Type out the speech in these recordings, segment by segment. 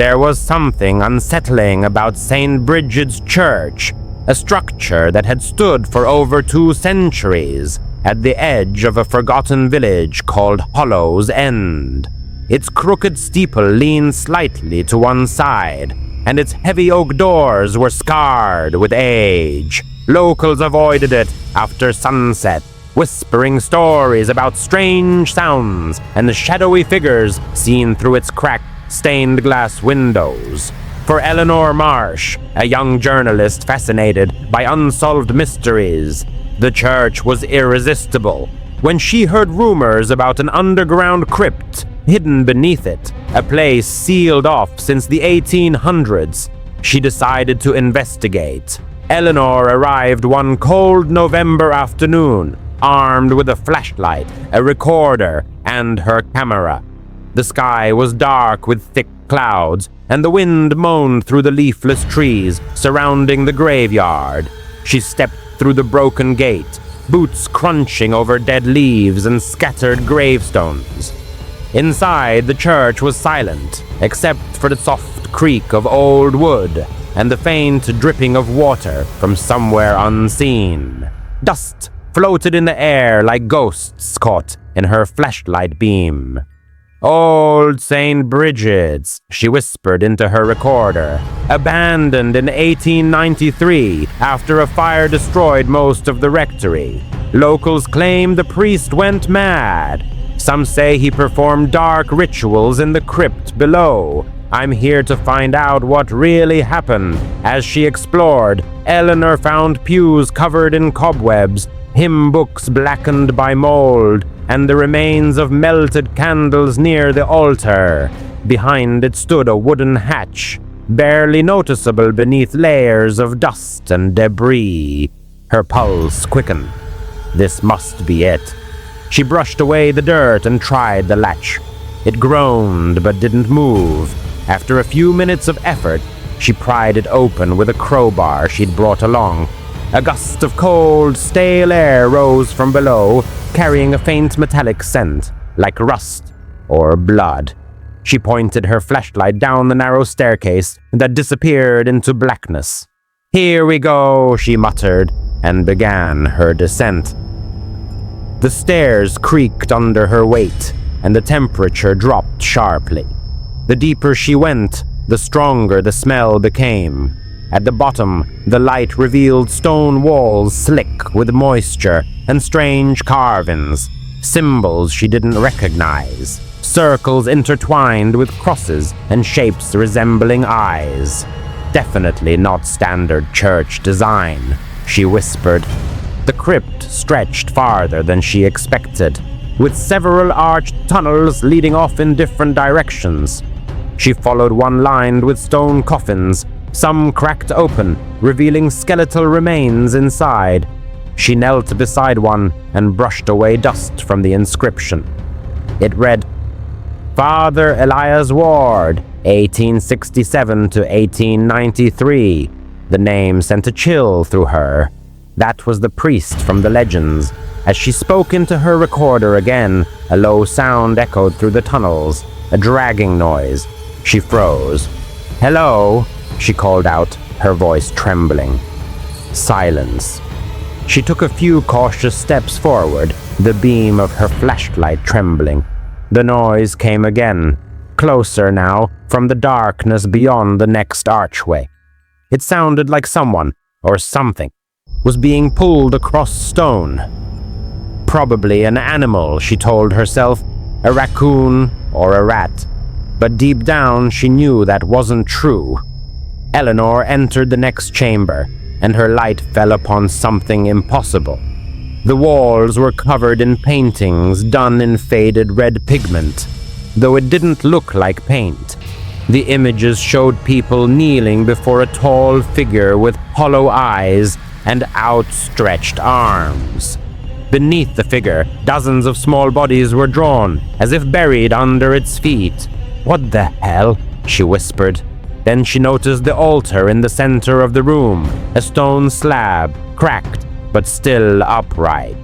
There was something unsettling about St. Brigid's Church, a structure that had stood for over 2 centuries at the edge of a forgotten village called Hollow's End. Its crooked steeple leaned slightly to one side, and its heavy oak doors were scarred with age. Locals avoided it after sunset, whispering stories about strange sounds and the shadowy figures seen through its cracked, stained glass windows. For Eleanor Marsh, a young journalist fascinated by unsolved mysteries, the church was irresistible. When she heard rumors about an underground crypt hidden beneath it, a place sealed off since the 1800s, she decided to investigate. Eleanor arrived one cold November afternoon, armed with a flashlight, a recorder, and her camera. The sky was dark with thick clouds, and the wind moaned through the leafless trees surrounding the graveyard. She stepped through the broken gate, boots crunching over dead leaves and scattered gravestones. Inside, the church was silent, except for the soft creak of old wood and the faint dripping of water from somewhere unseen. Dust floated in the air like ghosts caught in her flashlight beam. "Old St. Brigid's," she whispered into her recorder, "abandoned in 1893 after a fire destroyed most of the rectory. Locals claim the priest went mad. Some say he performed dark rituals in the crypt below. I'm here to find out what really happened." As she explored, Eleanor found pews covered in cobwebs, hymn books blackened by mold, and the remains of melted candles near the altar. Behind it stood a wooden hatch, barely noticeable beneath layers of dust and debris. Her pulse quickened. This must be it. She brushed away the dirt and tried the latch. It groaned but didn't move. After a few minutes of effort, she pried it open with a crowbar she'd brought along. A gust of cold, stale air rose from below, carrying a faint metallic scent, like rust or blood. She pointed her flashlight down the narrow staircase that disappeared into blackness. "Here we go," she muttered, and began her descent. The stairs creaked under her weight, and the temperature dropped sharply. The deeper she went, the stronger the smell became. At the bottom, the light revealed stone walls slick with moisture and strange carvings, symbols she didn't recognize, circles intertwined with crosses and shapes resembling eyes. "Definitely not standard church design," she whispered. The crypt stretched farther than she expected, with several arched tunnels leading off in different directions. She followed one lined with stone coffins, some cracked open, revealing skeletal remains inside. She knelt beside one and brushed away dust from the inscription. It read, "Father Elias Ward, 1867 to 1893. The name sent a chill through her. That was the priest from the legends. As she spoke into her recorder again, a low sound echoed through the tunnels, a dragging noise. She froze. "Hello?" she called out, her voice trembling. Silence. She took a few cautious steps forward, the beam of her flashlight trembling. The noise came again, closer now, from the darkness beyond the next archway. It sounded like someone, or something, was being pulled across stone. Probably an animal, she told herself, a raccoon or a rat. But deep down she knew that wasn't true. Eleanor entered the next chamber, and her light fell upon something impossible. The walls were covered in paintings done in faded red pigment, though it didn't look like paint. The images showed people kneeling before a tall figure with hollow eyes and outstretched arms. Beneath the figure, dozens of small bodies were drawn, as if buried under its feet. "What the hell?" she whispered. Then she noticed the altar in the center of the room, a stone slab, cracked but still upright.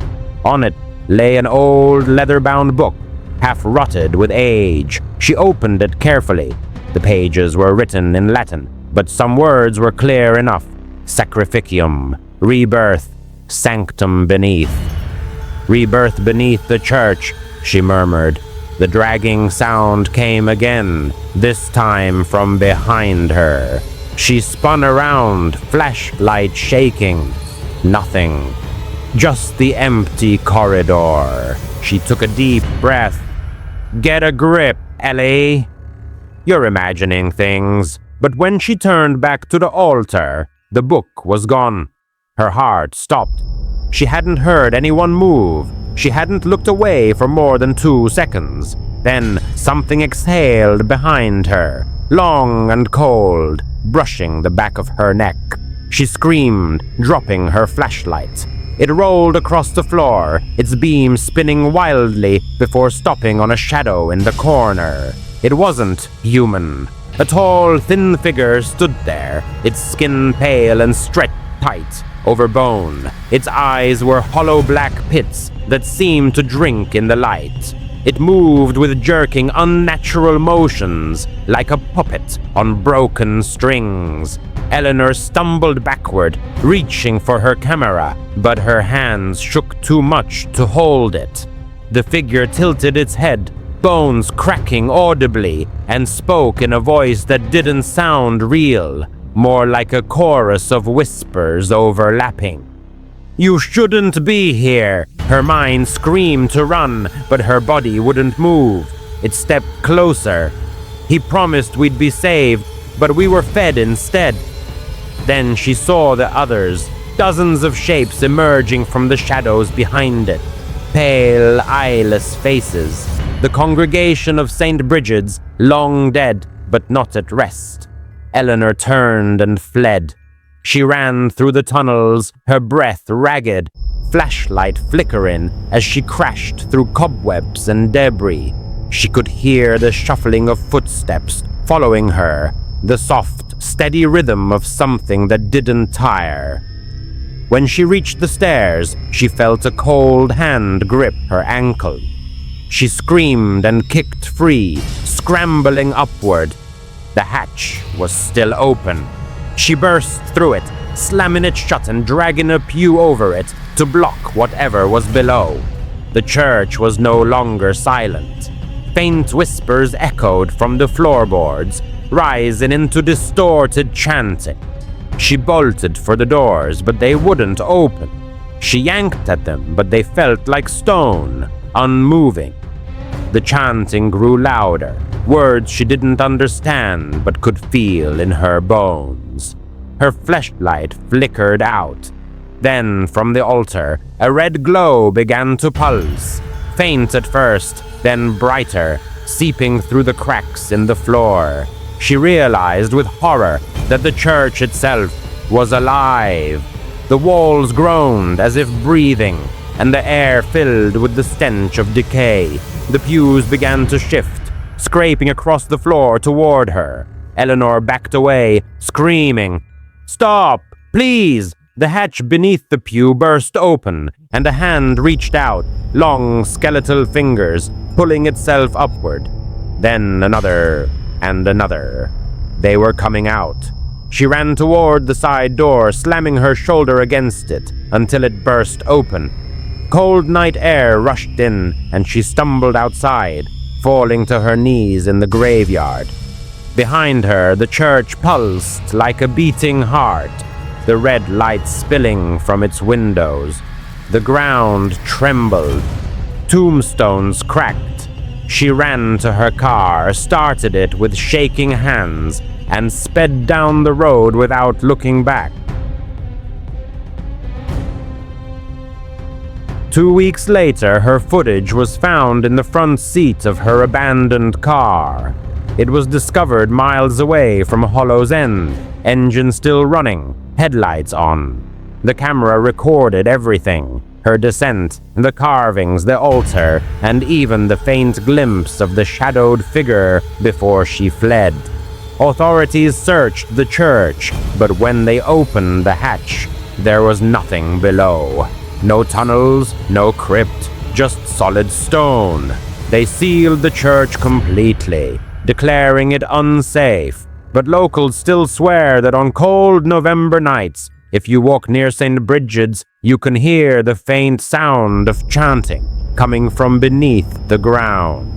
On it lay an old leather-bound book, half rotted with age. She opened it carefully. The pages were written in Latin, but some words were clear enough. Sacrificium, rebirth, sanctum beneath. Rebirth beneath the church, she murmured. The dragging sound came again, this time from behind her. She spun around, flashlight shaking. Nothing. Just the empty corridor. She took a deep breath. Get a grip, Ellie. You're imagining things. But when she turned back to the altar, the book was gone. Her heart stopped. She hadn't heard anyone move. She hadn't looked away for more than 2 seconds. Then something exhaled behind her, long and cold, brushing the back of her neck. She screamed, dropping her flashlight. It rolled across the floor, its beam spinning wildly before stopping on a shadow in the corner. It wasn't human. A tall, thin figure stood there, its skin pale and stretched tight over bone. Its eyes were hollow black pits that seemed to drink in the light. It moved with jerking, unnatural motions, like a puppet on broken strings. Eleanor stumbled backward, reaching for her camera, but her hands shook too much to hold it. The figure tilted its head, bones cracking audibly, and spoke in a voice that didn't sound real, more like a chorus of whispers overlapping. You shouldn't be here. Her mind screamed to run, but her body wouldn't move. It stepped closer. He promised we'd be saved, but we were fed instead. Then she saw the others, dozens of shapes emerging from the shadows behind it. Pale, eyeless faces. The congregation of St. Bridget's, long dead, but not at rest. Eleanor turned and fled. She ran through the tunnels, her breath ragged, flashlight flickering as she crashed through cobwebs and debris. She could hear the shuffling of footsteps following her, the soft, steady rhythm of something that didn't tire. When she reached the stairs, she felt a cold hand grip her ankle. She screamed and kicked free, scrambling upward. The hatch was still open. She burst through it, slamming it shut and dragging a pew over it to block whatever was below. The church was no longer silent. Faint whispers echoed from the floorboards, rising into distorted chanting. She bolted for the doors, but they wouldn't open. She yanked at them, but they felt like stone, unmoving. The chanting grew louder, words she didn't understand but could feel in her bones. Her flashlight flickered out. Then, from the altar, a red glow began to pulse, faint at first, then brighter, seeping through the cracks in the floor. She realized with horror that the church itself was alive. The walls groaned as if breathing, and the air filled with the stench of decay. The pews began to shift, scraping across the floor toward her. Eleanor backed away, screaming, "Stop! Please!" The hatch beneath the pew burst open, and a hand reached out, long skeletal fingers, pulling itself upward. Then another, and another. They were coming out. She ran toward the side door, slamming her shoulder against it, until it burst open. Cold night air rushed in, and she stumbled outside, falling to her knees in the graveyard. Behind her, the church pulsed like a beating heart, the red light spilling from its windows. The ground trembled. Tombstones cracked. She ran to her car, started it with shaking hands, and sped down the road without looking back. 2 weeks later, her footage was found in the front seat of her abandoned car. It was discovered miles away from Hollow's End, engine still running, headlights on. The camera recorded everything: her descent, the carvings, the altar, and even the faint glimpse of the shadowed figure before she fled. Authorities searched the church, but when they opened the hatch, there was nothing below. No tunnels, no crypt, just solid stone. They sealed the church completely. declaring it unsafe, but locals still swear that on cold November nights, if you walk near St. Bridget's, you can hear the faint sound of chanting coming from beneath the ground.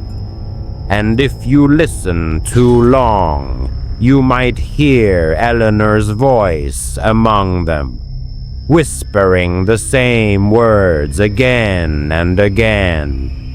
And if you listen too long, you might hear Eleanor's voice among them, whispering the same words again and again.